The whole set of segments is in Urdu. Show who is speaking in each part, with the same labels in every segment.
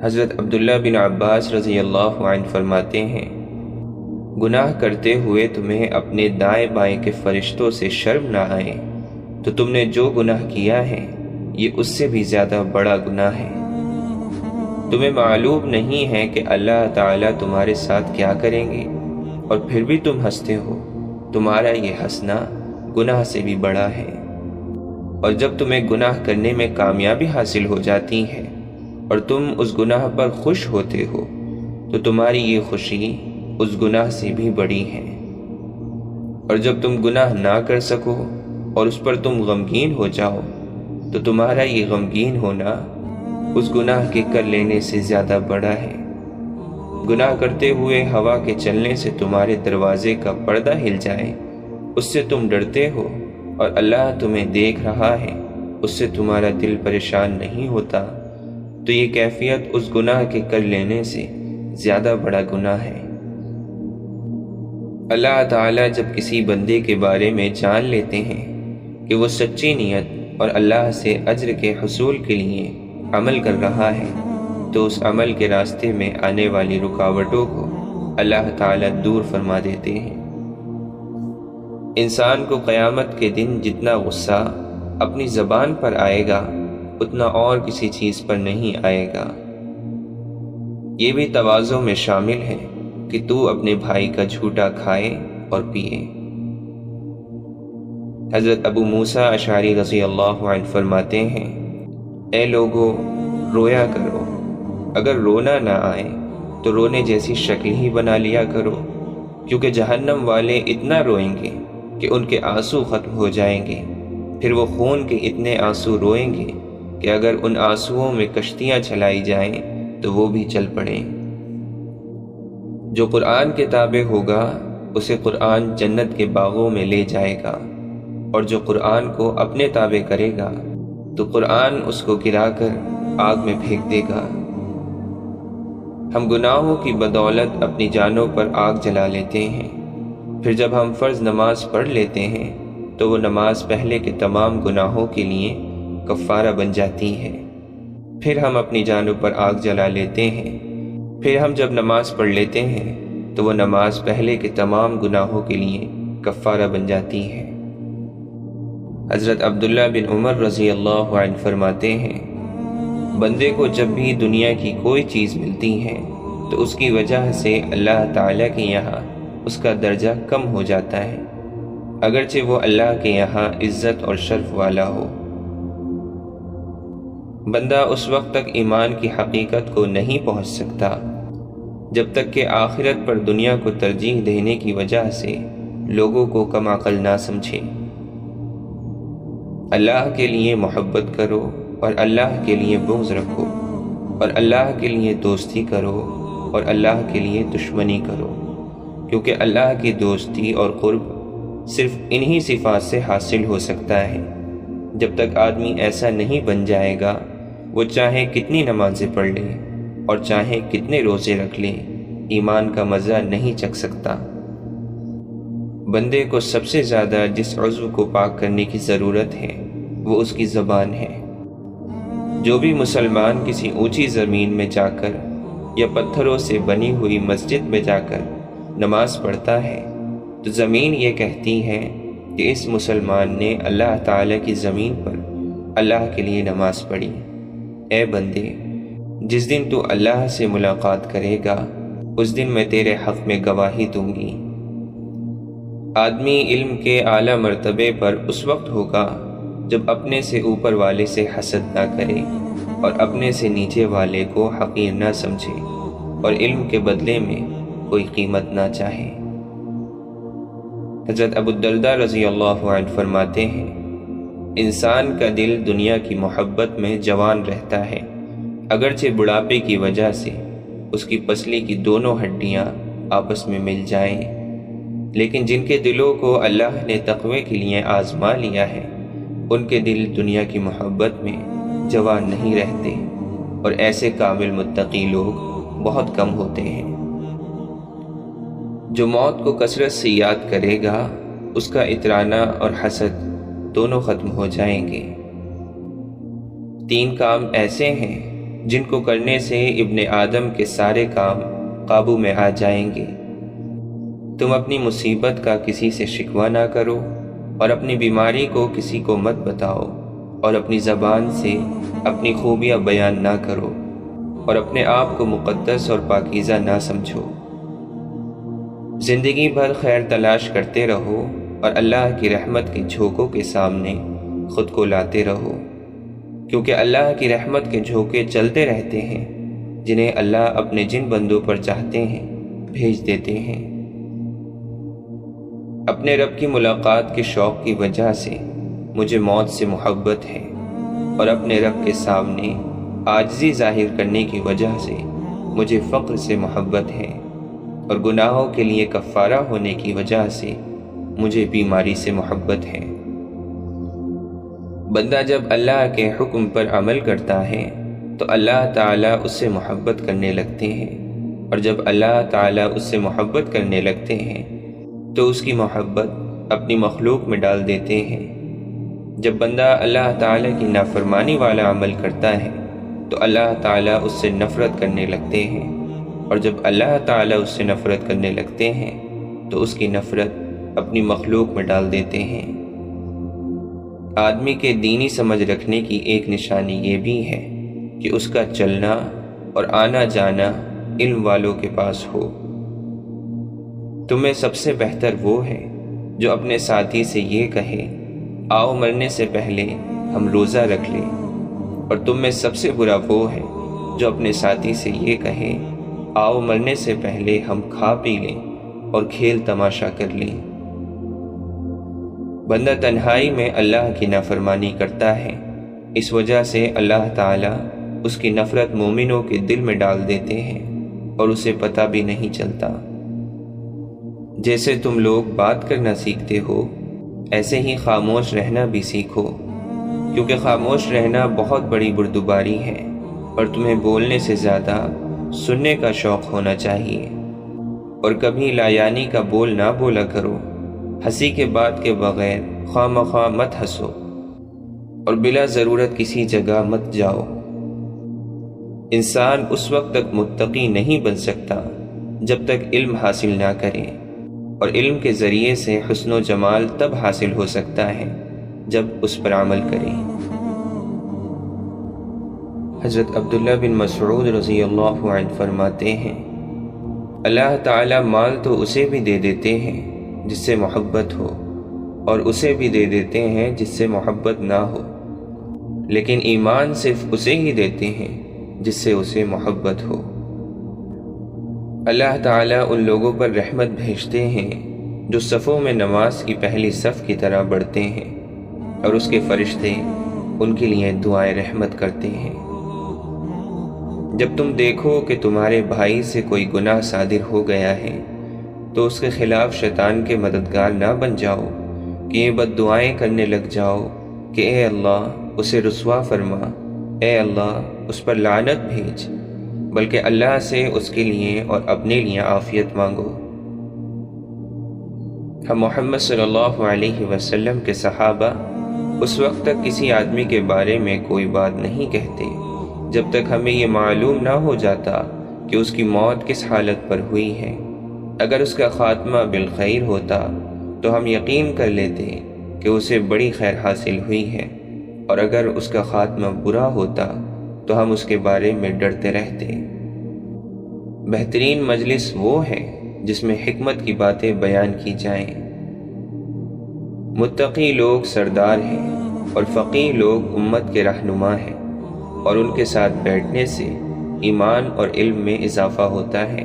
Speaker 1: حضرت عبداللہ بن عباس رضی اللہ عنہ فرماتے ہیں، گناہ کرتے ہوئے تمہیں اپنے دائیں بائیں کے فرشتوں سے شرم نہ آئے تو تم نے جو گناہ کیا ہے یہ اس سے بھی زیادہ بڑا گناہ ہے۔ تمہیں معلوم نہیں ہے کہ اللہ تعالیٰ تمہارے ساتھ کیا کریں گے، اور پھر بھی تم ہنستے ہو۔ تمہارا یہ ہنسنا گناہ سے بھی بڑا ہے۔ اور جب تمہیں گناہ کرنے میں کامیابی حاصل ہو جاتی ہے اور تم اس گناہ پر خوش ہوتے ہو تو تمہاری یہ خوشی اس گناہ سے بھی بڑی ہے۔ اور جب تم گناہ نہ کر سکو اور اس پر تم غمگین ہو جاؤ تو تمہارا یہ غمگین ہونا اس گناہ کے کر لینے سے زیادہ بڑا ہے۔ گناہ کرتے ہوئے ہوا کے چلنے سے تمہارے دروازے کا پردہ ہل جائے، اس سے تم ڈرتے ہو، اور اللہ تمہیں دیکھ رہا ہے، اس سے تمہارا دل پریشان نہیں ہوتا، تو یہ کیفیت اس گناہ کے کر لینے سے زیادہ بڑا گناہ ہے۔ اللہ تعالیٰ جب کسی بندے کے بارے میں جان لیتے ہیں کہ وہ سچی نیت اور اللہ سے اجر کے حصول کے لیے عمل کر رہا ہے تو اس عمل کے راستے میں آنے والی رکاوٹوں کو اللہ تعالیٰ دور فرما دیتے ہیں۔ انسان کو قیامت کے دن جتنا غصہ اپنی زبان پر آئے گا اتنا اور کسی چیز پر نہیں آئے گا۔ یہ بھی تواضع میں شامل ہے کہ تو اپنے بھائی کا جھوٹا کھائے اور پیے۔ حضرت ابو موسیٰ اشعری رضی اللہ عنہ فرماتے ہیں، اے لوگو، رویا کرو، اگر رونا نہ آئے تو رونے جیسی شکل ہی بنا لیا کرو، کیونکہ جہنم والے اتنا روئیں گے کہ ان کے آنسو ختم ہو جائیں گے، پھر وہ خون کے اتنے آنسو روئیں گے کہ اگر ان آنسوؤں میں کشتیاں چلائی جائیں تو وہ بھی چل پڑیں۔ جو قرآن کے تابع ہوگا اسے قرآن جنت کے باغوں میں لے جائے گا، اور جو قرآن کو اپنے تابع کرے گا تو قرآن اس کو گرا کر آگ میں پھینک دے گا۔ ہم گناہوں کی بدولت اپنی جانوں پر آگ جلا لیتے ہیں، پھر جب ہم فرض نماز پڑھ لیتے ہیں تو وہ نماز پہلے کے تمام گناہوں کے لیے کفارہ بن جاتی ہے۔ پھر ہم اپنی جانوں پر آگ جلا لیتے ہیں، پھر ہم جب نماز پڑھ لیتے ہیں تو وہ نماز پہلے کے تمام گناہوں کے لیے کفارہ بن جاتی ہے۔ حضرت عبداللہ بن عمر رضی اللہ عنہ فرماتے ہیں، بندے کو جب بھی دنیا کی کوئی چیز ملتی ہے تو اس کی وجہ سے اللہ تعالیٰ کے یہاں اس کا درجہ کم ہو جاتا ہے، اگرچہ وہ اللہ کے یہاں عزت اور شرف والا ہو۔ بندہ اس وقت تک ایمان کی حقیقت کو نہیں پہنچ سکتا جب تک کہ آخرت پر دنیا کو ترجیح دینے کی وجہ سے لوگوں کو کم عقل نہ سمجھے۔ اللہ کے لیے محبت کرو اور اللہ کے لیے بغض رکھو، اور اللہ کے لیے دوستی کرو اور اللہ کے لیے دشمنی کرو، کیونکہ اللہ کی دوستی اور قرب صرف انہی صفات سے حاصل ہو سکتا ہے۔ جب تک آدمی ایسا نہیں بن جائے گا، وہ چاہے کتنی نمازیں پڑھ لے اور چاہے کتنے روزے رکھ لے، ایمان کا مزہ نہیں چکھ سکتا۔ بندے کو سب سے زیادہ جس عضو کو پاک کرنے کی ضرورت ہے وہ اس کی زبان ہے۔ جو بھی مسلمان کسی اونچی زمین میں جا کر یا پتھروں سے بنی ہوئی مسجد میں جا کر نماز پڑھتا ہے تو زمین یہ کہتی ہے کہ اس مسلمان نے اللہ تعالیٰ کی زمین پر اللہ کے لیے نماز پڑھی۔ اے بندے، جس دن تو اللہ سے ملاقات کرے گا اس دن میں تیرے حق میں گواہی دوں گی۔ آدمی علم کے اعلیٰ مرتبے پر اس وقت ہوگا جب اپنے سے اوپر والے سے حسد نہ کرے اور اپنے سے نیچے والے کو حقیر نہ سمجھے اور علم کے بدلے میں کوئی قیمت نہ چاہے۔ حضرت ابو الدرداء رضی اللہ عنہ فرماتے ہیں، انسان کا دل دنیا کی محبت میں جوان رہتا ہے، اگرچہ بڑھاپے کی وجہ سے اس کی پسلی کی دونوں ہڈیاں آپس میں مل جائیں، لیکن جن کے دلوں کو اللہ نے تقوی کے لیے آزما لیا ہے ان کے دل دنیا کی محبت میں جوان نہیں رہتے، اور ایسے کامل متقی لوگ بہت کم ہوتے ہیں۔ جو موت کو کثرت سے یاد کرے گا اس کا اترانا اور حسد دونوں ختم ہو جائیں گے۔ 3 کام ایسے ہیں جن کو کرنے سے ابن آدم کے سارے کام قابو میں آ جائیں گے۔ تم اپنی مصیبت کا کسی سے شکوہ نہ کرو اور اپنی بیماری کو کسی کو مت بتاؤ، اور اپنی زبان سے اپنی خوبیاں بیان نہ کرو، اور اپنے آپ کو مقدس اور پاکیزہ نہ سمجھو۔ زندگی بھر خیر تلاش کرتے رہو اور اللہ کی رحمت کے جھونکوں کے سامنے خود کو لاتے رہو، کیونکہ اللہ کی رحمت کے جھونکے چلتے رہتے ہیں، جنہیں اللہ اپنے جن بندوں پر چاہتے ہیں بھیج دیتے ہیں۔ اپنے رب کی ملاقات کے شوق کی وجہ سے مجھے موت سے محبت ہے، اور اپنے رب کے سامنے عاجزی ظاہر کرنے کی وجہ سے مجھے فقر سے محبت ہے، اور گناہوں کے لیے کفارہ ہونے کی وجہ سے مجھے بیماری سے محبت ہے۔ بندہ جب اللہ کے حکم پر عمل کرتا ہے تو اللہ تعالیٰ اس سے محبت کرنے لگتے ہیں، اور جب اللہ تعالیٰ اس سے محبت کرنے لگتے ہیں تو اس کی محبت اپنی مخلوق میں ڈال دیتے ہیں۔ جب بندہ اللہ تعالیٰ کی نافرمانی والا عمل کرتا ہے تو اللہ تعالیٰ اس سے نفرت کرنے لگتے ہیں، اور جب اللہ تعالیٰ اس سے نفرت کرنے لگتے ہیں تو اس کی نفرت اپنی مخلوق میں ڈال دیتے ہیں۔ آدمی کے دینی سمجھ رکھنے کی ایک نشانی یہ بھی ہے کہ اس کا چلنا اور آنا جانا علم والوں کے پاس ہو۔ تمہیں سب سے بہتر وہ ہے جو اپنے ساتھی سے یہ کہے، آؤ مرنے سے پہلے ہم روزہ رکھ لیں، اور تم میں سب سے برا وہ ہے جو اپنے ساتھی سے یہ کہے، آؤ مرنے سے پہلے ہم کھا پی لیں اور کھیل تماشا کر لیں۔ بندہ تنہائی میں اللہ کی نافرمانی کرتا ہے، اس وجہ سے اللہ تعالیٰ اس کی نفرت مومنوں کے دل میں ڈال دیتے ہیں اور اسے پتہ بھی نہیں چلتا۔ جیسے تم لوگ بات کرنا سیکھتے ہو، ایسے ہی خاموش رہنا بھی سیکھو، کیونکہ خاموش رہنا بہت بڑی بردباری ہے، اور تمہیں بولنے سے زیادہ سننے کا شوق ہونا چاہیے۔ اور کبھی لایانی کا بول نہ بولا کرو، ہنسی کے بات کے بغیر خواہ مخواہ مت ہنسو، اور بلا ضرورت کسی جگہ مت جاؤ۔ انسان اس وقت تک متقی نہیں بن سکتا جب تک علم حاصل نہ کرے، اور علم کے ذریعے سے حسن و جمال تب حاصل ہو سکتا ہے جب اس پر عمل کرے۔ حضرت عبداللہ بن مسعود رضی اللہ عنہ فرماتے ہیں، اللہ تعالیٰ مال تو اسے بھی دے دیتے ہیں جس سے محبت ہو، اور اسے بھی دے دیتے ہیں جس سے محبت نہ ہو، لیکن ایمان صرف اسے ہی دیتے ہیں جس سے اسے محبت ہو۔ اللہ تعالیٰ ان لوگوں پر رحمت بھیجتے ہیں جو صفوں میں نماز کی پہلی صف کی طرح بڑھتے ہیں، اور اس کے فرشتے ان کے لیے دعائیں رحمت کرتے ہیں۔ جب تم دیکھو کہ تمہارے بھائی سے کوئی گناہ صادر ہو گیا ہے تو اس کے خلاف شیطان کے مددگار نہ بن جاؤ کہ یہ بد دعائیں کرنے لگ جاؤ کہ اے اللہ اسے رسوا فرما، اے اللہ اس پر لعنت بھیج، بلکہ اللہ سے اس کے لیے اور اپنے لیے عافیت مانگو۔ ہم محمد صلی اللہ علیہ وسلم کے صحابہ اس وقت تک کسی آدمی کے بارے میں کوئی بات نہیں کہتے جب تک ہمیں یہ معلوم نہ ہو جاتا کہ اس کی موت کس حالت پر ہوئی ہے۔ اگر اس کا خاتمہ بالخیر ہوتا تو ہم یقین کر لیتے کہ اسے بڑی خیر حاصل ہوئی ہے، اور اگر اس کا خاتمہ برا ہوتا تو ہم اس کے بارے میں ڈرتے رہتے۔ بہترین مجلس وہ ہے جس میں حکمت کی باتیں بیان کی جائیں۔ متقی لوگ سردار ہیں اور فقیہ لوگ امت کے رہنما ہیں، اور ان کے ساتھ بیٹھنے سے ایمان اور علم میں اضافہ ہوتا ہے۔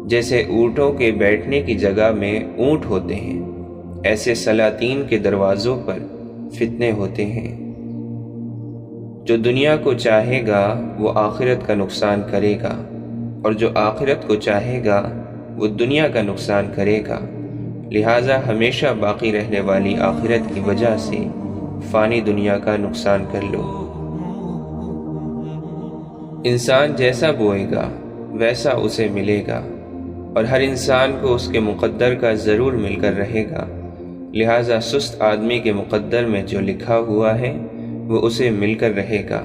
Speaker 1: جیسے اونٹوں کے بیٹھنے کی جگہ میں اونٹ ہوتے ہیں، ایسے سلاطین کے دروازوں پر فتنے ہوتے ہیں۔ جو دنیا کو چاہے گا وہ آخرت کا نقصان کرے گا، اور جو آخرت کو چاہے گا وہ دنیا کا نقصان کرے گا۔ لہٰذا ہمیشہ باقی رہنے والی آخرت کی وجہ سے فانی دنیا کا نقصان کر لو۔ انسان جیسا بوئے گا ویسا اسے ملے گا، اور ہر انسان کو اس کے مقدر کا ضرور مل کر رہے گا۔ لہٰذا سست آدمی کے مقدر میں جو لکھا ہوا ہے وہ اسے مل کر رہے گا،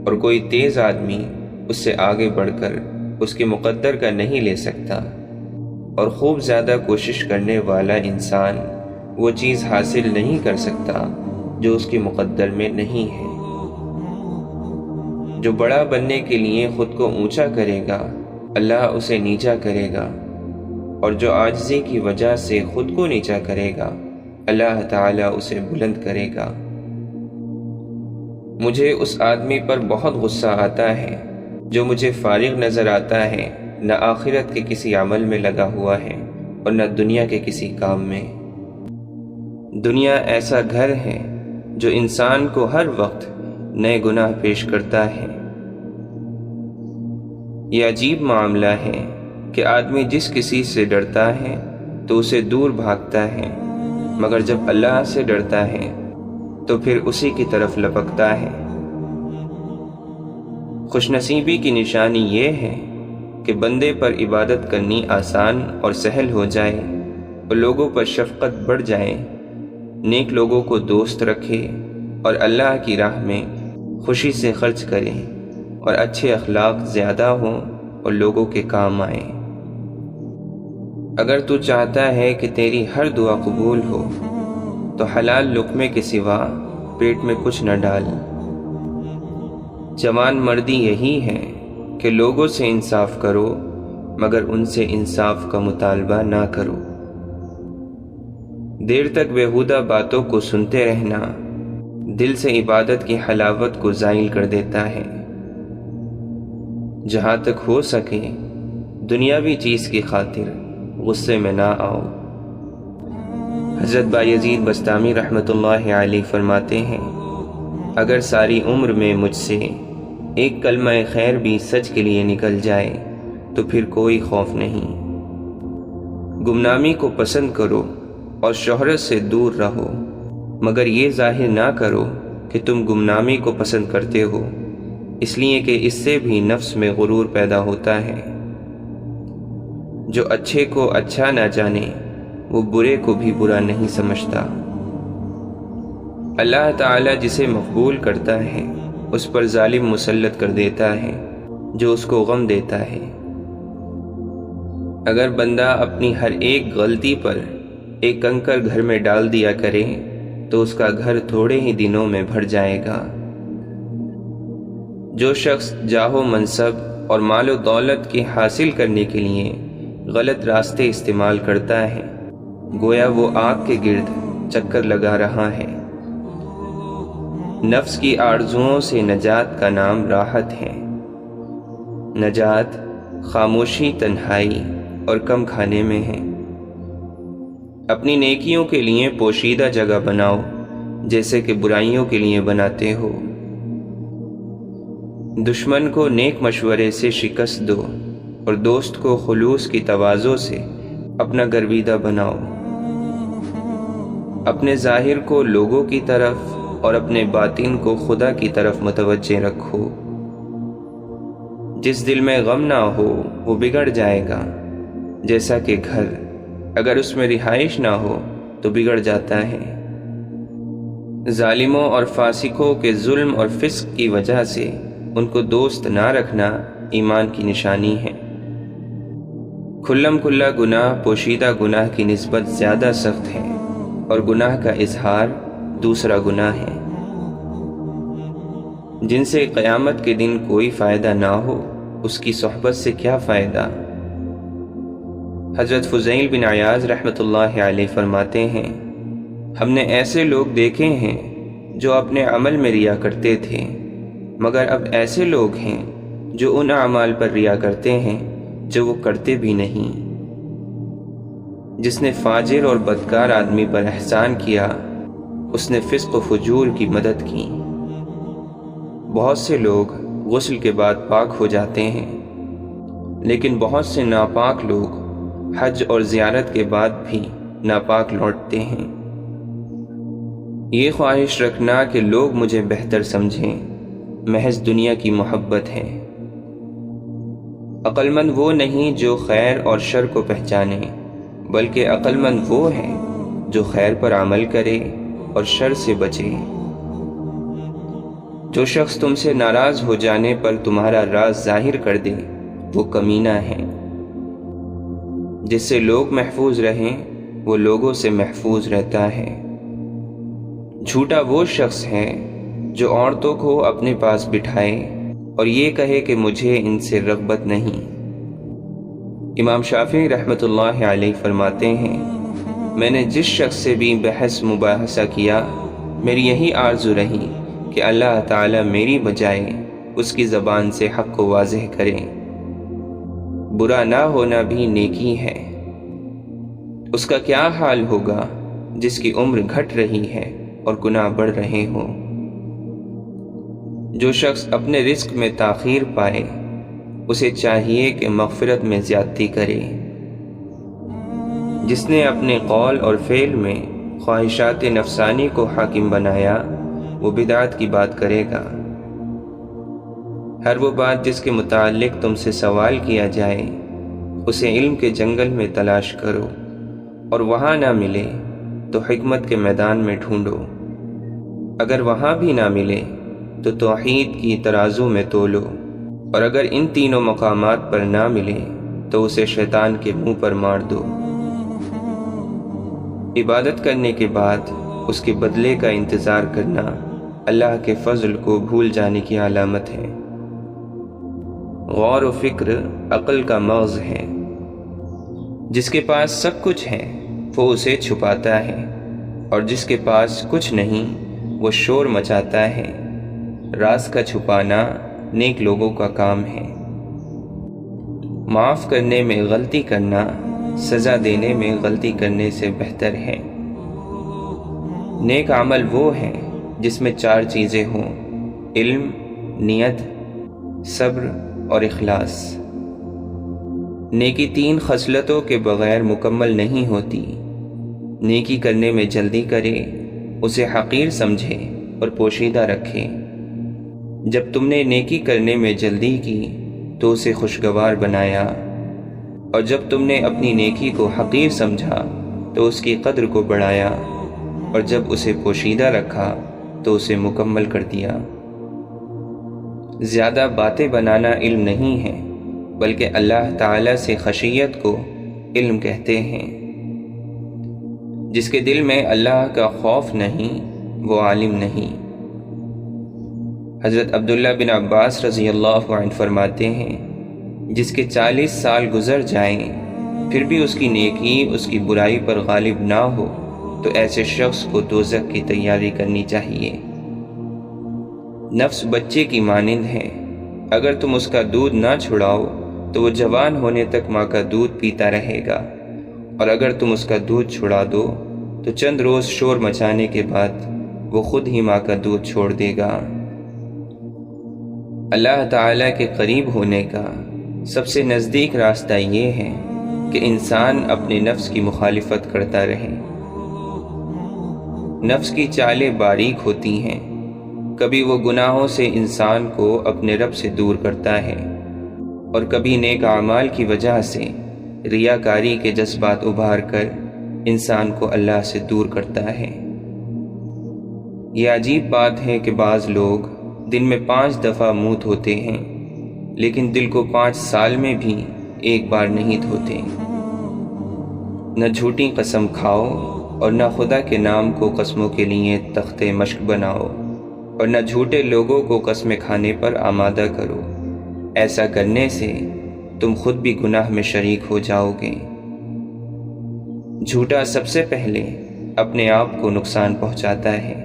Speaker 1: اور کوئی تیز آدمی اس سے آگے بڑھ کر اس کے مقدر کا نہیں لے سکتا، اور خوب زیادہ کوشش کرنے والا انسان وہ چیز حاصل نہیں کر سکتا جو اس کے مقدر میں نہیں ہے۔ جو بڑا بننے کے لیے خود کو اونچا کرے گا اللہ اسے نیچا کرے گا، اور جو عاجزی کی وجہ سے خود کو نیچا کرے گا اللہ تعالیٰ اسے بلند کرے گا۔ مجھے اس آدمی پر بہت غصہ آتا ہے جو مجھے فارغ نظر آتا ہے، نہ آخرت کے کسی عمل میں لگا ہوا ہے اور نہ دنیا کے کسی کام میں۔ دنیا ایسا گھر ہے جو انسان کو ہر وقت نئے گناہ پیش کرتا ہے۔ یہ عجیب معاملہ ہے کہ آدمی جس کسی سے ڈرتا ہے تو اسے دور بھاگتا ہے، مگر جب اللہ سے ڈرتا ہے تو پھر اسی کی طرف لپکتا ہے۔ خوش نصیبی کی نشانی یہ ہے کہ بندے پر عبادت کرنی آسان اور سہل ہو جائے، اور لوگوں پر شفقت بڑھ جائے، نیک لوگوں کو دوست رکھے اور اللہ کی راہ میں خوشی سے خرچ کرے، اور اچھے اخلاق زیادہ ہوں اور لوگوں کے کام آئیں۔ اگر تو چاہتا ہے کہ تیری ہر دعا قبول ہو تو حلال لقمے کے سوا پیٹ میں کچھ نہ ڈال۔ جوان مردی یہی ہے کہ لوگوں سے انصاف کرو مگر ان سے انصاف کا مطالبہ نہ کرو۔ دیر تک بیہودہ باتوں کو سنتے رہنا دل سے عبادت کی حلاوت کو زائل کر دیتا ہے۔ جہاں تک ہو سکے دنیاوی چیز کی خاطر غصے میں نہ آؤ۔ حضرت بایزید بستامی رحمۃ اللہ علیہ فرماتے ہیں، اگر ساری عمر میں مجھ سے ایک کلمہ خیر بھی سچ کے لیے نکل جائے تو پھر کوئی خوف نہیں۔ گمنامی کو پسند کرو اور شہرت سے دور رہو، مگر یہ ظاہر نہ کرو کہ تم گمنامی کو پسند کرتے ہو، اس لیے کہ اس سے بھی نفس میں غرور پیدا ہوتا ہے۔ جو اچھے کو اچھا نہ جانے وہ برے کو بھی برا نہیں سمجھتا۔ اللہ تعالیٰ جسے مقبول کرتا ہے اس پر ظالم مسلط کر دیتا ہے جو اس کو غم دیتا ہے۔ اگر بندہ اپنی ہر ایک غلطی پر ایک کنکر گھر میں ڈال دیا کرے تو اس کا گھر تھوڑے ہی دنوں میں بھر جائے گا۔ جو شخص جاہ و منصب اور مال و دولت کی حاصل کرنے کے لیے غلط راستے استعمال کرتا ہے گویا وہ آگ کے گرد چکر لگا رہا ہے۔ نفس کی آرزوؤں سے نجات کا نام راحت ہے۔ نجات خاموشی، تنہائی اور کم کھانے میں ہے۔ اپنی نیکیوں کے لیے پوشیدہ جگہ بناؤ جیسے کہ برائیوں کے لیے بناتے ہو۔ دشمن کو نیک مشورے سے شکست دو اور دوست کو خلوص کی تواضع سے اپنا گرویدہ بناؤ۔ اپنے ظاہر کو لوگوں کی طرف اور اپنے باطن کو خدا کی طرف متوجہ رکھو۔ جس دل میں غم نہ ہو وہ بگڑ جائے گا، جیسا کہ گھر اگر اس میں رہائش نہ ہو تو بگڑ جاتا ہے۔ ظالموں اور فاسقوں کے ظلم اور فسق کی وجہ سے ان کو دوست نہ رکھنا ایمان کی نشانی ہے۔ کھلم کھلا گناہ پوشیدہ گناہ کی نسبت زیادہ سخت ہے، اور گناہ کا اظہار دوسرا گناہ ہے۔ جن سے قیامت کے دن کوئی فائدہ نہ ہو اس کی صحبت سے کیا فائدہ۔ حضرت فضیل بن عیاض رحمۃ اللہ علیہ فرماتے ہیں، ہم نے ایسے لوگ دیکھے ہیں جو اپنے عمل میں ریا کرتے تھے، مگر اب ایسے لوگ ہیں جو ان اعمال پر ریا کرتے ہیں جو وہ کرتے بھی نہیں۔ جس نے فاجر اور بدکار آدمی پر احسان کیا اس نے فسق و فجور کی مدد کی۔ بہت سے لوگ غسل کے بعد پاک ہو جاتے ہیں، لیکن بہت سے ناپاک لوگ حج اور زیارت کے بعد بھی ناپاک لوٹتے ہیں۔ یہ خواہش رکھنا کہ لوگ مجھے بہتر سمجھیں محض دنیا کی محبت ہے۔ عقل مند وہ نہیں جو خیر اور شر کو پہچانے، بلکہ عقل مند وہ ہے جو خیر پر عمل کرے اور شر سے بچے۔ جو شخص تم سے ناراض ہو جانے پر تمہارا راز ظاہر کر دے وہ کمینہ ہے۔ جس سے لوگ محفوظ رہیں وہ لوگوں سے محفوظ رہتا ہے۔ جھوٹا وہ شخص ہے جو عورتوں کو اپنے پاس بٹھائے اور یہ کہے کہ مجھے ان سے رغبت نہیں۔ امام شافعی رحمۃ اللہ علیہ فرماتے ہیں، میں نے جس شخص سے بھی بحث مباحثہ کیا میری یہی آرزو رہی کہ اللہ تعالیٰ میری بجائے اس کی زبان سے حق کو واضح کرے۔ برا نہ ہونا بھی نیکی ہے۔ اس کا کیا حال ہوگا جس کی عمر گھٹ رہی ہے اور گناہ بڑھ رہے ہوں۔ جو شخص اپنے رزق میں تاخیر پائے اسے چاہیے کہ مغفرت میں زیادتی کرے۔ جس نے اپنے قول اور فعل میں خواہشات نفسانی کو حاکم بنایا وہ بدعت کی بات کرے گا۔ ہر وہ بات جس کے متعلق تم سے سوال کیا جائے اسے علم کے جنگل میں تلاش کرو، اور وہاں نہ ملے تو حکمت کے میدان میں ڈھونڈو۔ اگر وہاں بھی نہ ملے تو توحید کی ترازو میں تولو، اور اگر ان تینوں مقامات پر نہ ملے تو اسے شیطان کے منہ پر مار دو۔ عبادت کرنے کے بعد اس کے بدلے کا انتظار کرنا اللہ کے فضل کو بھول جانے کی علامت ہے۔ غور و فکر عقل کا مغز ہے۔ جس کے پاس سب کچھ ہے وہ اسے چھپاتا ہے، اور جس کے پاس کچھ نہیں وہ شور مچاتا ہے۔ راز کا چھپانا نیک لوگوں کا کام ہے۔ معاف کرنے میں غلطی کرنا سزا دینے میں غلطی کرنے سے بہتر ہے۔ نیک عمل وہ ہے جس میں 4 چیزیں ہوں: علم، نیت، صبر اور اخلاص۔ نیکی 3 خصلتوں کے بغیر مکمل نہیں ہوتی۔ نیکی کرنے میں جلدی کرے، اسے حقیر سمجھے اور پوشیدہ رکھے۔ جب تم نے نیکی کرنے میں جلدی کی تو اسے خوشگوار بنایا، اور جب تم نے اپنی نیکی کو حقیر سمجھا تو اس کی قدر کو بڑھایا، اور جب اسے پوشیدہ رکھا تو اسے مکمل کر دیا۔ زیادہ باتیں بنانا علم نہیں ہے، بلکہ اللہ تعالیٰ سے خشیت کو علم کہتے ہیں۔ جس کے دل میں اللہ کا خوف نہیں وہ عالم نہیں۔ حضرت عبداللہ بن عباس رضی اللہ عنہ فرماتے ہیں، جس کے 40 سال گزر جائیں پھر بھی اس کی نیکی اس کی برائی پر غالب نہ ہو تو ایسے شخص کو دوزخ کی تیاری کرنی چاہیے۔ نفس بچے کی مانند ہے، اگر تم اس کا دودھ نہ چھڑاؤ تو وہ جوان ہونے تک ماں کا دودھ پیتا رہے گا، اور اگر تم اس کا دودھ چھڑا دو تو چند روز شور مچانے کے بعد وہ خود ہی ماں کا دودھ چھوڑ دے گا۔ اللہ تعالیٰ کے قریب ہونے کا سب سے نزدیک راستہ یہ ہے کہ انسان اپنے نفس کی مخالفت کرتا رہے۔ نفس کی چالیں باریک ہوتی ہیں، کبھی وہ گناہوں سے انسان کو اپنے رب سے دور کرتا ہے، اور کبھی نیک اعمال کی وجہ سے ریاکاری کے جذبات ابھار کر انسان کو اللہ سے دور کرتا ہے۔ یہ عجیب بات ہے کہ بعض لوگ دن میں 5 دفعہ منہ دھوتے ہیں لیکن دل کو 5 سال میں بھی ایک بار نہیں دھوتے۔ نہ جھوٹی قسم کھاؤ اور نہ خدا کے نام کو قسموں کے لیے تختے مشق بناؤ، اور نہ جھوٹے لوگوں کو قسمیں کھانے پر آمادہ کرو۔ ایسا کرنے سے تم خود بھی گناہ میں شریک ہو جاؤ گے۔ جھوٹا سب سے پہلے اپنے آپ کو نقصان پہنچاتا ہے۔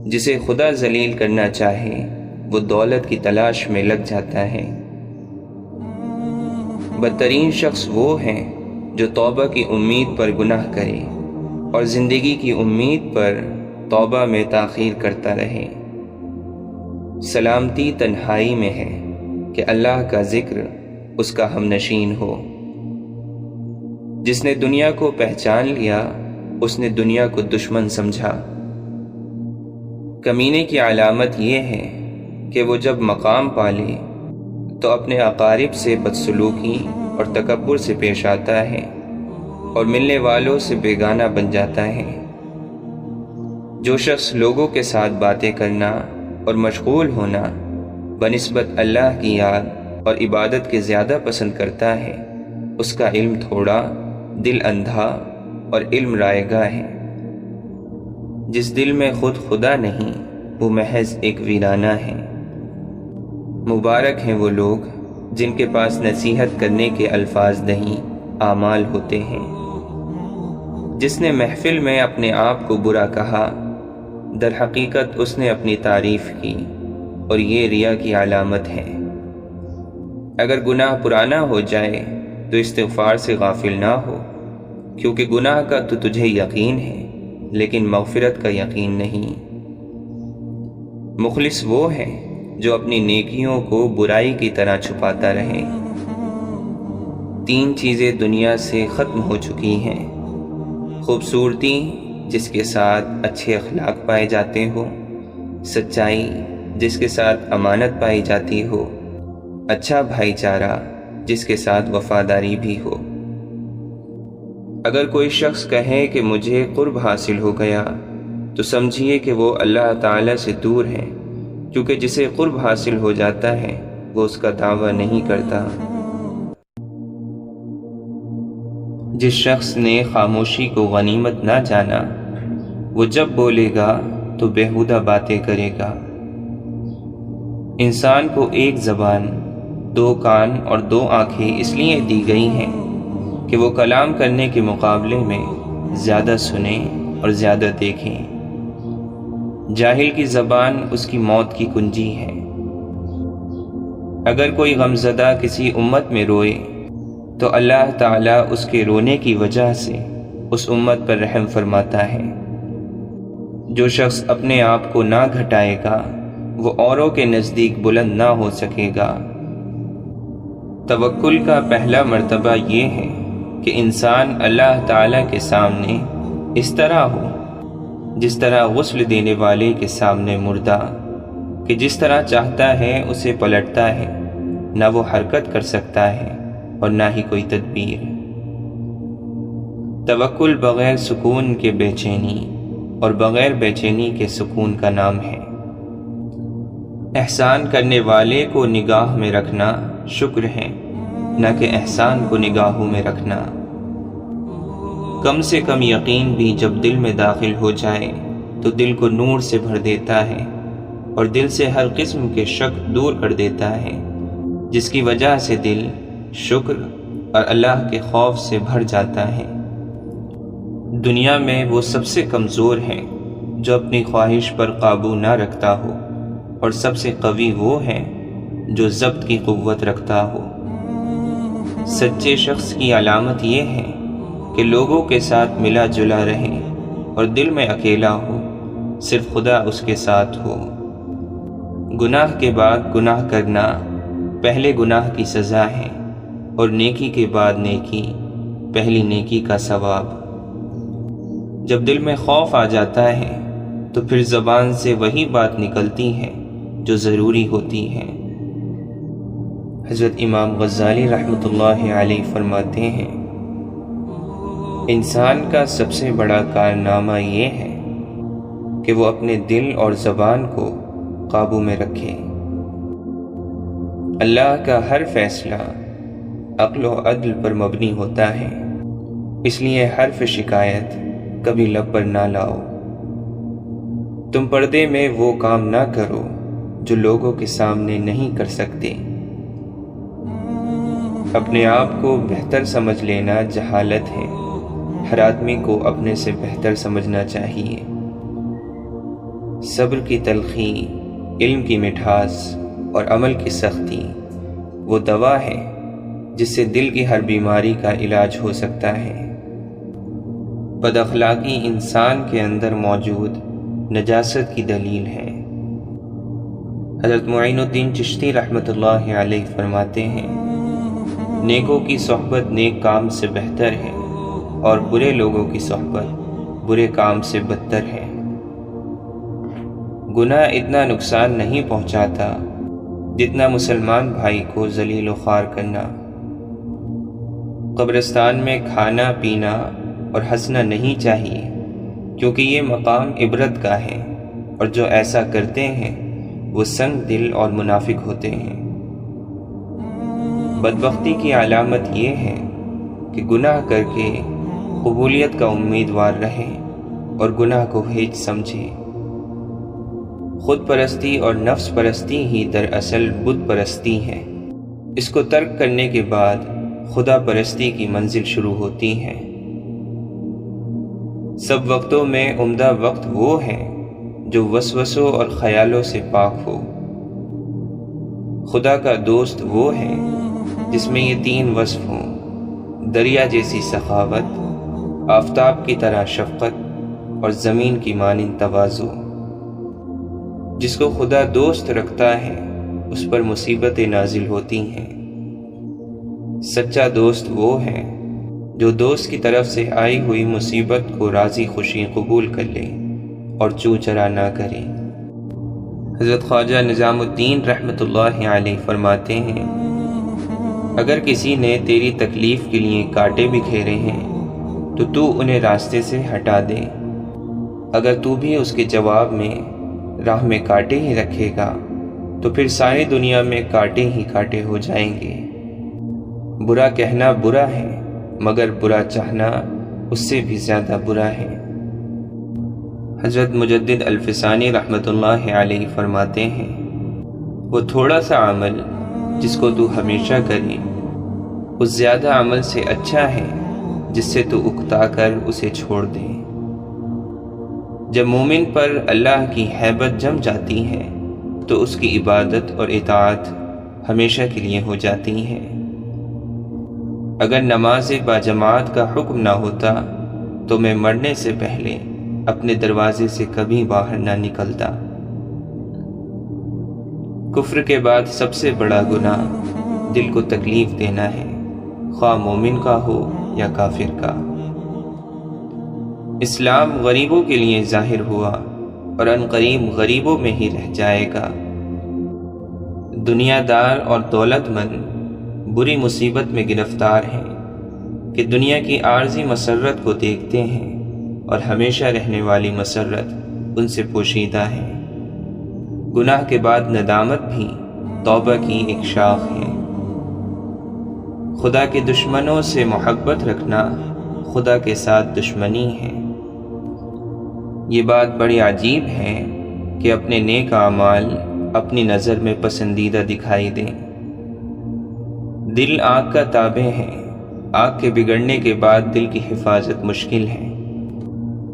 Speaker 1: جسے خدا ذلیل کرنا چاہے وہ دولت کی تلاش میں لگ جاتا ہے۔ بدترین شخص وہ ہے جو توبہ کی امید پر گناہ کرے اور زندگی کی امید پر توبہ میں تاخیر کرتا رہے۔ سلامتی تنہائی میں ہے کہ اللہ کا ذکر اس کا ہم نشین ہو۔ جس نے دنیا کو پہچان لیا اس نے دنیا کو دشمن سمجھا۔ کمینے کی علامت یہ ہے کہ وہ جب مقام پالے تو اپنے اقارب سے بدسلوکی اور تکبر سے پیش آتا ہے اور ملنے والوں سے بیگانہ بن جاتا ہے۔ جو شخص لوگوں کے ساتھ باتیں کرنا اور مشغول ہونا بنسبت اللہ کی یاد اور عبادت کے زیادہ پسند کرتا ہے، اس کا علم تھوڑا، دل اندھا اور علم رائے گاہ ہے۔ جس دل میں خود خدا نہیں وہ محض ایک ویرانہ ہے۔ مبارک ہیں وہ لوگ جن کے پاس نصیحت کرنے کے الفاظ نہیں، اعمال ہوتے ہیں۔ جس نے محفل میں اپنے آپ کو برا کہا، در حقیقت اس نے اپنی تعریف کی، اور یہ ریا کی علامت ہے۔ اگر گناہ پرانا ہو جائے تو استغفار سے غافل نہ ہو، کیونکہ گناہ کا تو تجھے یقین ہے لیکن مغفرت کا یقین نہیں۔ مخلص وہ ہے جو اپنی نیکیوں کو برائی کی طرح چھپاتا رہے۔ 3 چیزیں دنیا سے ختم ہو چکی ہیں: خوبصورتی جس کے ساتھ اچھے اخلاق پائے جاتے ہو، سچائی جس کے ساتھ امانت پائی جاتی ہو، اچھا بھائی چارہ جس کے ساتھ وفاداری بھی ہو۔ اگر کوئی شخص کہے کہ مجھے قرب حاصل ہو گیا تو سمجھیے کہ وہ اللہ تعالی سے دور ہے، کیونکہ جسے قرب حاصل ہو جاتا ہے وہ اس کا دعویٰ نہیں کرتا۔ جس شخص نے خاموشی کو غنیمت نہ جانا، وہ جب بولے گا تو بیہودہ باتیں کرے گا۔ انسان کو ایک زبان، 2 کان اور 2 آنکھیں اس لیے دی گئی ہیں کہ وہ کلام کرنے کے مقابلے میں زیادہ سنیں اور زیادہ دیکھیں۔ جاہل کی زبان اس کی موت کی کنجی ہے۔ اگر کوئی غمزدہ کسی امت میں روئے تو اللہ تعالیٰ اس کے رونے کی وجہ سے اس امت پر رحم فرماتا ہے۔ جو شخص اپنے آپ کو نہ گھٹائے گا وہ اوروں کے نزدیک بلند نہ ہو سکے گا۔ توکل کا پہلا مرتبہ یہ ہے کہ انسان اللہ تعالیٰ کے سامنے اس طرح ہو جس طرح غسل دینے والے کے سامنے مردہ، کہ جس طرح چاہتا ہے اسے پلٹتا ہے، نہ وہ حرکت کر سکتا ہے اور نہ ہی کوئی تدبیر۔ توکل بغیر سکون کے بے چینی اور بغیر بے چینی کے سکون کا نام ہے۔ احسان کرنے والے کو نگاہ میں رکھنا شکر ہے، نہ کہ احسان کو نگاہوں میں رکھنا۔ کم سے کم یقین بھی جب دل میں داخل ہو جائے تو دل کو نور سے بھر دیتا ہے اور دل سے ہر قسم کے شک دور کر دیتا ہے، جس کی وجہ سے دل شکر اور اللہ کے خوف سے بھر جاتا ہے۔ دنیا میں وہ سب سے کمزور ہے جو اپنی خواہش پر قابو نہ رکھتا ہو، اور سب سے قوی وہ ہے جو ضبط کی قوت رکھتا ہو۔ سچے شخص کی علامت یہ ہے کہ لوگوں کے ساتھ ملا جلا رہے اور دل میں اکیلا ہو، صرف خدا اس کے ساتھ ہو۔ گناہ کے بعد گناہ کرنا پہلے گناہ کی سزا ہے، اور نیکی کے بعد نیکی پہلی نیکی کا ثواب۔ جب دل میں خوف آ جاتا ہے تو پھر زبان سے وہی بات نکلتی ہے جو ضروری ہوتی ہے۔ حضرت امام غزالی رحمۃ اللہ علیہ فرماتے ہیں، انسان کا سب سے بڑا کارنامہ یہ ہے کہ وہ اپنے دل اور زبان کو قابو میں رکھے۔ اللہ کا ہر فیصلہ عقل و عدل پر مبنی ہوتا ہے، اس لیے حرف شکایت کبھی لب پر نہ لاؤ۔ تم پردے میں وہ کام نہ کرو جو لوگوں کے سامنے نہیں کر سکتے۔ اپنے آپ کو بہتر سمجھ لینا جہالت ہے، ہر آدمی کو اپنے سے بہتر سمجھنا چاہیے۔ صبر کی تلخی، علم کی مٹھاس اور عمل کی سختی وہ دوا ہے جس سے دل کی ہر بیماری کا علاج ہو سکتا ہے۔ بد اخلاقی انسان کے اندر موجود نجاست کی دلیل ہے۔ حضرت معین الدین چشتی رحمۃ اللہ علیہ فرماتے ہیں، نیکوں کی صحبت نیک کام سے بہتر ہے اور برے لوگوں کی صحبت برے کام سے بدتر ہے۔ گناہ اتنا نقصان نہیں پہنچاتا جتنا مسلمان بھائی کو ذلیل و خوار کرنا۔ قبرستان میں کھانا پینا اور ہنسنا نہیں چاہیے، کیونکہ یہ مقام عبرت کا ہے، اور جو ایسا کرتے ہیں وہ سنگ دل اور منافق ہوتے ہیں۔ بدبختی کی علامت یہ ہے کہ گناہ کر کے قبولیت کا امیدوار رہے اور گناہ کو ہیچ سمجھے۔ خود پرستی اور نفس پرستی ہی دراصل بت پرستی ہے۔ اس کو ترک کرنے کے بعد خدا پرستی کی منزل شروع ہوتی ہے۔ سب وقتوں میں عمدہ وقت وہ ہے جو وسوسوں اور خیالوں سے پاک ہو۔ خدا کا دوست وہ ہے جس میں یہ تین وصف ہوں: دریا جیسی سخاوت، آفتاب کی طرح شفقت، اور زمین کی مانند تواضع۔ جس کو خدا دوست رکھتا ہے اس پر مصیبتیں نازل ہوتی ہیں۔ سچا دوست وہ ہے جو دوست کی طرف سے آئی ہوئی مصیبت کو راضی خوشی قبول کر لے اور چو چرا نہ کرے۔ حضرت خواجہ نظام الدین رحمۃ اللہ علیہ فرماتے ہیں، اگر کسی نے تیری تکلیف کے لیے کانٹے بکھیرے ہیں تو انہیں راستے سے ہٹا دے۔ اگر تو بھی اس کے جواب میں راہ میں کانٹے ہی رکھے گا تو پھر ساری دنیا میں کانٹے ہی کانٹے ہو جائیں گے۔ برا کہنا برا ہے، مگر برا چاہنا اس سے بھی زیادہ برا ہے۔ حضرت مجدد الفسانی رحمۃ اللہ علیہ فرماتے ہیں، وہ تھوڑا سا عمل جس کو تو ہمیشہ کرے اس زیادہ عمل سے اچھا ہے جس سے تو اکتا کر اسے چھوڑ دے۔ جب مومن پر اللہ کی ہیبت جم جاتی ہے تو اس کی عبادت اور اطاعت ہمیشہ کے لیے ہو جاتی ہے۔ اگر نماز باجماعت کا حکم نہ ہوتا تو میں مرنے سے پہلے اپنے دروازے سے کبھی باہر نہ نکلتا۔ کفر کے بعد سب سے بڑا گناہ دل کو تکلیف دینا ہے، خواہ مومن کا ہو یا کافر کا۔ اسلام غریبوں کے لیے ظاہر ہوا اور عنقریب غریبوں میں ہی رہ جائے گا۔ دنیا دار اور دولت مند بری مصیبت میں گرفتار ہیں کہ دنیا کی عارضی مسرت کو دیکھتے ہیں اور ہمیشہ رہنے والی مسرت ان سے پوشیدہ ہے۔ گناہ کے بعد ندامت بھی توبہ کی ایک شاخ ہے۔ خدا کے دشمنوں سے محبت رکھنا خدا کے ساتھ دشمنی ہے۔ یہ بات بڑی عجیب ہے کہ اپنے نیک اعمال اپنی نظر میں پسندیدہ دکھائی دیں۔ دل آنکھ کا تابع ہے، آنکھ کے بگڑنے کے بعد دل کی حفاظت مشکل ہے،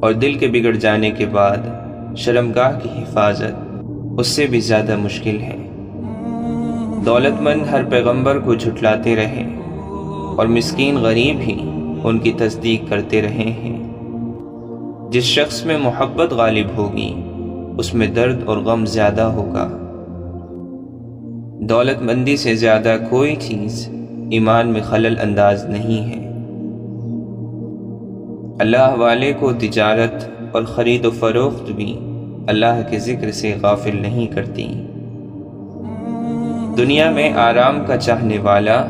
Speaker 1: اور دل کے بگڑ جانے کے بعد شرمگاہ کی حفاظت اس سے بھی زیادہ مشکل ہے۔ دولت مند ہر پیغمبر کو جھٹلاتے رہے اور مسکین غریب ہی ان کی تصدیق کرتے رہے ہیں۔ جس شخص میں محبت غالب ہوگی اس میں درد اور غم زیادہ ہوگا۔ دولت مندی سے زیادہ کوئی چیز ایمان میں خلل انداز نہیں ہے۔ اللہ والے کو تجارت اور خرید و فروخت بھی اللہ کے ذکر سے غافل نہیں کرتی۔ دنیا میں آرام کا چاہنے والا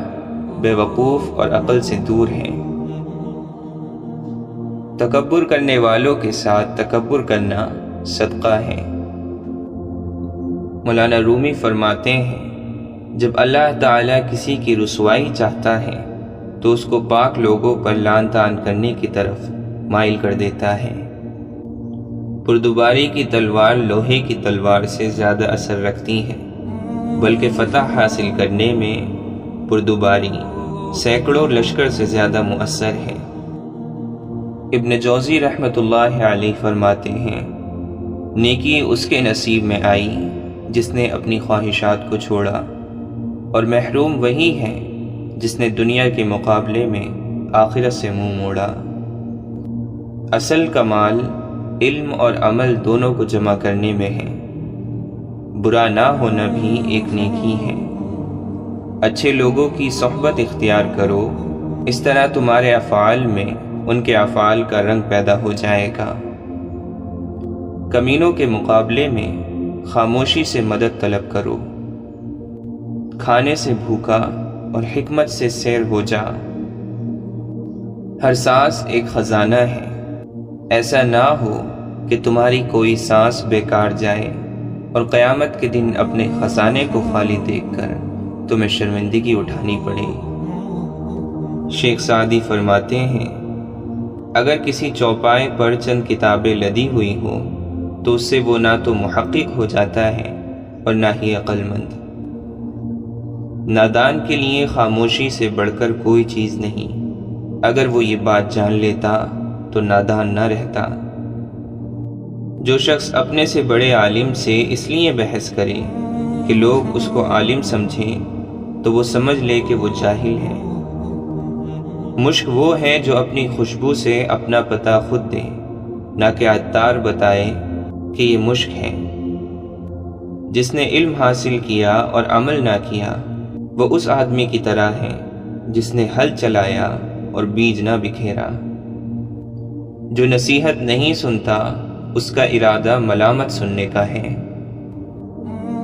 Speaker 1: بے وقوف اور عقل سے دور ہے۔ تکبر کرنے والوں کے ساتھ تکبر کرنا صدقہ ہے۔ مولانا رومی فرماتے ہیں، جب اللہ تعالیٰ کسی کی رسوائی چاہتا ہے تو اس کو پاک لوگوں پر لعن طعن کرنے کی طرف مائل کر دیتا ہے۔ پردوباری کی تلوار لوہے کی تلوار سے زیادہ اثر رکھتی ہے، بلکہ فتح حاصل کرنے میں پردوباری سینکڑوں لشکر سے زیادہ مؤثر ہے۔ ابن جوزی رحمۃ اللہ علیہ فرماتے ہیں، نیکی اس کے نصیب میں آئی جس نے اپنی خواہشات کو چھوڑا، اور محروم وہی ہے جس نے دنیا کے مقابلے میں آخرت سے منہ موڑا۔ اصل کمال علم اور عمل دونوں کو جمع کرنے میں ہے۔ برا نہ ہونا بھی ایک نیکی ہے۔ اچھے لوگوں کی صحبت اختیار کرو، اس طرح تمہارے افعال میں ان کے افعال کا رنگ پیدا ہو جائے گا۔ کمینوں کے مقابلے میں خاموشی سے مدد طلب کرو۔ کھانے سے بھوکا اور حکمت سے سیر ہو جا۔ ہر سانس ایک خزانہ ہے، ایسا نہ ہو کہ تمہاری کوئی سانس بیکار جائے اور قیامت کے دن اپنے خزانے کو خالی دیکھ کر تمہیں شرمندگی اٹھانی پڑے۔ شیخ سعدی فرماتے ہیں، اگر کسی چوپائے پر چند کتابیں لدی ہوئی ہوں تو اس سے وہ نہ تو محقق ہو جاتا ہے اور نہ ہی عقل مند۔ نادان کے لیے خاموشی سے بڑھ کر کوئی چیز نہیں، اگر وہ یہ بات جان لیتا تو نادان نہ رہتا۔ جو شخص اپنے سے بڑے عالم سے اس لیے بحث کرے کہ لوگ اس کو عالم سمجھیں تو وہ سمجھ لے کہ وہ جاہل ہے۔ مشک وہ ہے جو اپنی خوشبو سے اپنا پتہ خود دے، نہ کہ عطار بتائے کہ یہ مشک ہے۔ جس نے علم حاصل کیا اور عمل نہ کیا وہ اس آدمی کی طرح ہے جس نے ہل چلایا اور بیج نہ بکھیرا۔ جو نصیحت نہیں سنتا اس کا ارادہ ملامت سننے کا ہے۔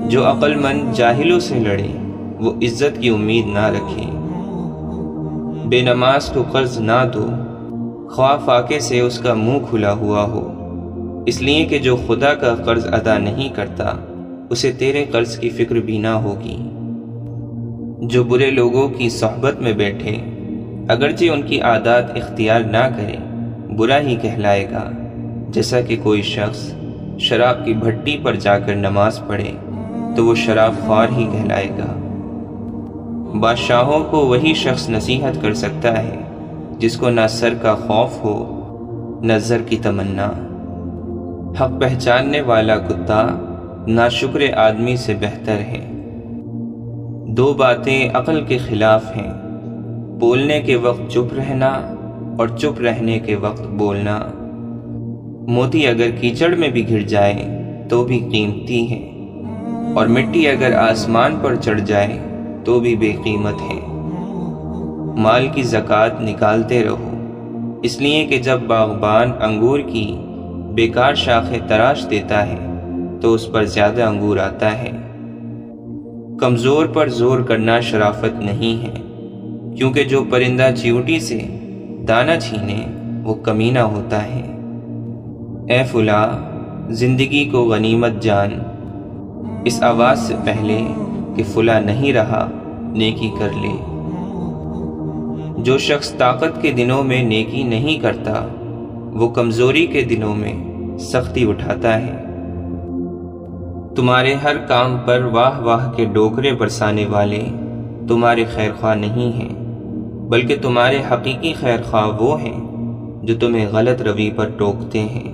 Speaker 1: جو عقل مند جاہلوں سے لڑے وہ عزت کی امید نہ رکھے۔ بے نماز کو قرض نہ دو، خواہ فاقے سے اس کا منہ کھلا ہوا ہو، اس لیے کہ جو خدا کا قرض ادا نہیں کرتا اسے تیرے قرض کی فکر بھی نہ ہوگی۔ جو برے لوگوں کی صحبت میں بیٹھے اگرچہ ان کی عادات اختیار نہ کرے برا ہی کہلائے گا، جیسا کہ کوئی شخص شراب کی بھٹی پر جا کر نماز پڑھے تو وہ شراب خوار ہی کہلائے گا۔ بادشاہوں کو وہی شخص نصیحت کر سکتا ہے جس کو نہ سر کا خوف ہو نہ زر کی تمنا۔ حق پہچاننے والا کتا ناشکر آدمی سے بہتر ہے۔ دو باتیں عقل کے خلاف ہیں، بولنے کے وقت چپ رہنا اور چپ رہنے کے وقت بولنا۔ موتی اگر کیچڑ میں بھی گر جائے تو بھی قیمتی ہے، اور مٹی اگر آسمان پر چڑھ جائے تو بھی بے قیمت ہے۔ مال کی زکوٰۃ نکالتے رہو، اس لیے کہ جب باغبان انگور کی بیکار شاخیں تراش دیتا ہے تو اس پر زیادہ انگور آتا ہے۔ کمزور پر زور کرنا شرافت نہیں ہے، کیونکہ جو پرندہ چیونٹی سے دانہ چھینے وہ کمینہ ہوتا ہے۔ اے فلاں، زندگی کو غنیمت جان، اس آواز سے پہلے کہ فلاں نہیں رہا نیکی کر لے۔ جو شخص طاقت کے دنوں میں نیکی نہیں کرتا وہ کمزوری کے دنوں میں سختی اٹھاتا ہے۔ تمہارے ہر کام پر واہ واہ کے ڈوکرے برسانے والے تمہارے خیر خواہ نہیں ہیں، بلکہ تمہارے حقیقی خیر خواہ وہ ہیں جو تمہیں غلط روی پر ٹوکتے ہیں۔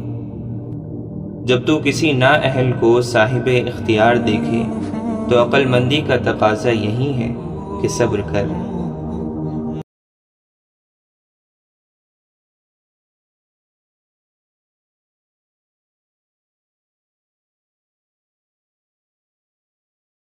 Speaker 1: جب تو کسی نااہل کو صاحب اختیار دیکھے تو عقل مندی کا تقاضا یہی ہے کہ صبر کر۔